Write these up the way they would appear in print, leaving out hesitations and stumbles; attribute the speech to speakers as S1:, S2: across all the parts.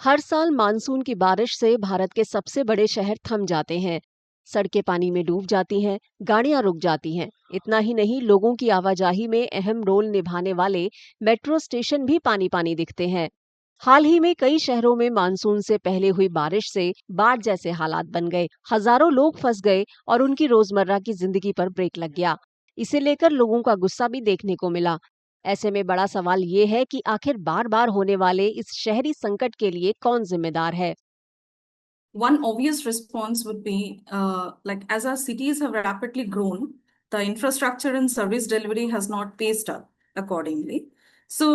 S1: हर साल मानसून की बारिश से भारत के सबसे बड़े शहर थम जाते हैं। सड़कें पानी में डूब जाती हैं, गाड़ियां रुक जाती हैं। इतना ही नहीं, लोगों की आवाजाही में अहम रोल निभाने वाले मेट्रो स्टेशन भी पानी पानी दिखते हैं। हाल ही में कई शहरों में मानसून से पहले हुई बारिश से बाढ़ जैसे हालात बन गए। हजारों लोग फंस गए और उनकी रोजमर्रा की जिंदगी पर ब्रेक लग गया। इसे लेकर लोगों का गुस्सा भी देखने को मिला। ऐसे में बड़ा सवाल ये है कि आखिर बार बार होने वाले इस शहरी संकट के लिए कौन जिम्मेदार है।
S2: One obvious response would be like as our cities have rapidly grown, the infrastructure and service delivery has not paced up accordingly. So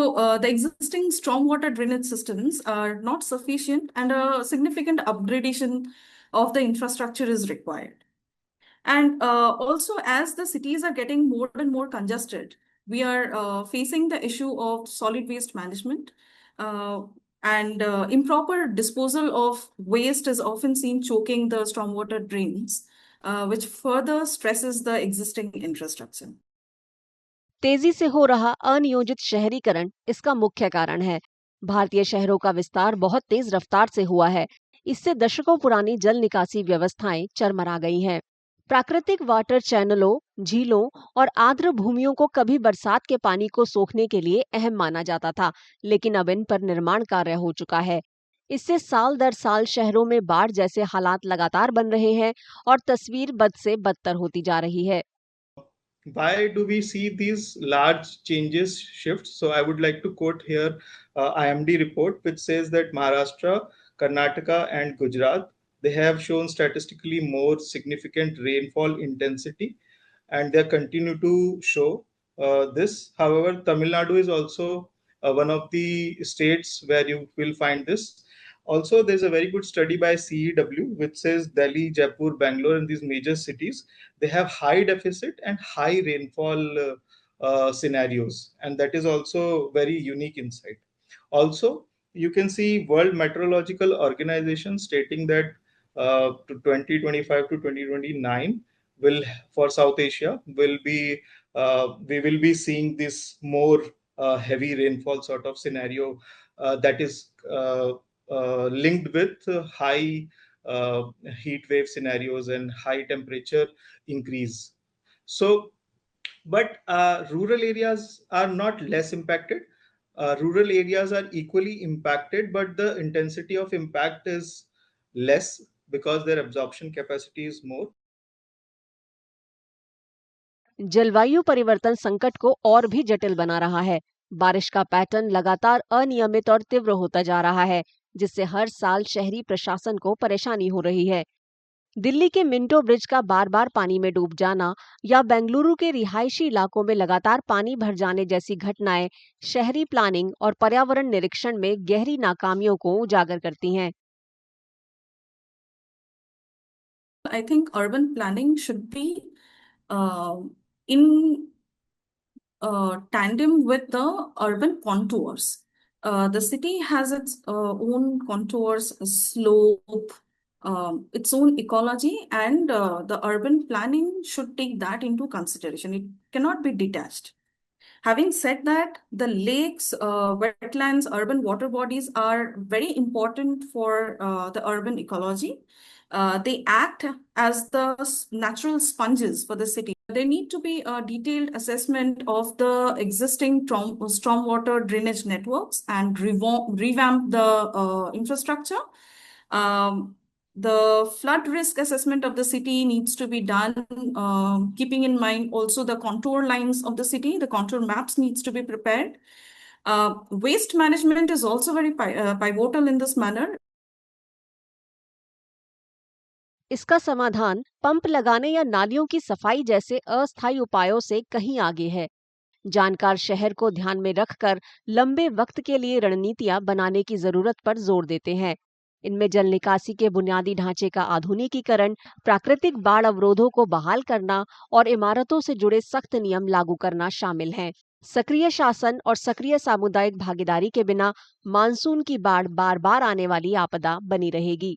S2: the existing stormwater drainage systems are not sufficient, and a significant upgradation of the infrastructure is required. And also, as the cities are getting more and more congested, we are facing the issue of solid waste management. Uh, and improper disposal of waste is often seen choking the stormwater drains, which further stresses the existing infrastructure.
S1: तेजी से हो रहा अनियोजित शहरीकरण इसका मुख्य कारण है। भारतीय शहरों का विस्तार बहुत तेज रफ्तार से हुआ है। इससे दशकों पुरानी जल निकासी व्यवस्थाएं चरमरा गई हैं। प्राकृतिक वाटर चैनलों, झीलों और आर्द्र भूमियों को कभी बरसात के पानी को सोखने के लिए अहम माना जाता था, लेकिन अब इन पर निर्माण कार्य हो चुका है। इससे साल दर साल शहरों में बाढ़ जैसे हालात लगातार बन रहे हैं और तस्वीर बद से बदतर होती जा रही है।
S3: Why do we see these large changes, shifts? So I would like to quote here IMD report, which says that Maharashtra, Karnataka, and Gujarat, they have shown statistically more significant rainfall intensity, and they continue to show this. However, Tamil Nadu is also one of the states where you will find this. Also, there's a very good study by CEW which says Delhi, Jaipur, Bangalore, and these major cities, they have high deficit and high rainfall scenarios, and that is also very unique insight. Also, you can see World Meteorological Organization stating that to 2025 to 2029 will, for South Asia, will be we will be seeing this more heavy rainfall sort of scenario that is linked with high heat wave scenarios and high temperature increase. So, but rural areas are not less impacted. Rural areas are equally impacted, but the intensity of impact is less because their absorption capacity is more.
S1: जलवायु परिवर्तन संकट को और भी जटिल बना रहा है। बारिश का पैटर्न लगातार अनियमित और तीव्र होता जा रहा है, जिससे हर साल शहरी प्रशासन को परेशानी हो रही है। दिल्ली के मिंटो ब्रिज का बार बार पानी में डूब जाना या बेंगलुरु के रिहायशी इलाकों में लगातार पानी भर जाने जैसी घटनाएं शहरी प्लानिंग और पर्यावरण निरीक्षण में गहरी नाकामियों को उजागर करती हैं।
S2: I think urban planning should be in tandem with the urban contours. The city has its own contours, slope, its own ecology, and the urban planning should take that into consideration. It cannot be detached. Having said that, the lakes, wetlands, urban water bodies are very important for the urban ecology. They act as the natural sponges for the city. There need to be a detailed assessment of the existing stormwater drainage networks and revamp the infrastructure. Um, the flood risk assessment of the city needs to be done, keeping in mind also the contour lines of the city. The contour maps needs to be prepared. Waste management is also very pivotal in this manner.
S1: इसका समाधान pump लगाने या नालियों की सफाई जैसे अस्थायी उपायों से कहीं आगे है। जानकार शहर को ध्यान में रखकर लंबे वक्त के लिए रणनीतियां बनाने की जरूरत पर जोर देते हैं। इनमें जल निकासी के बुनियादी ढांचे का आधुनिकीकरण, प्राकृतिक बाढ़ अवरोधों को बहाल करना और इमारतों से जुड़े सख्त नियम लागू करना शामिल हैं। सक्रिय शासन और सक्रिय सामुदायिक भागीदारी के बिना मानसून की बाढ़ बार बार आने वाली आपदा बनी रहेगी।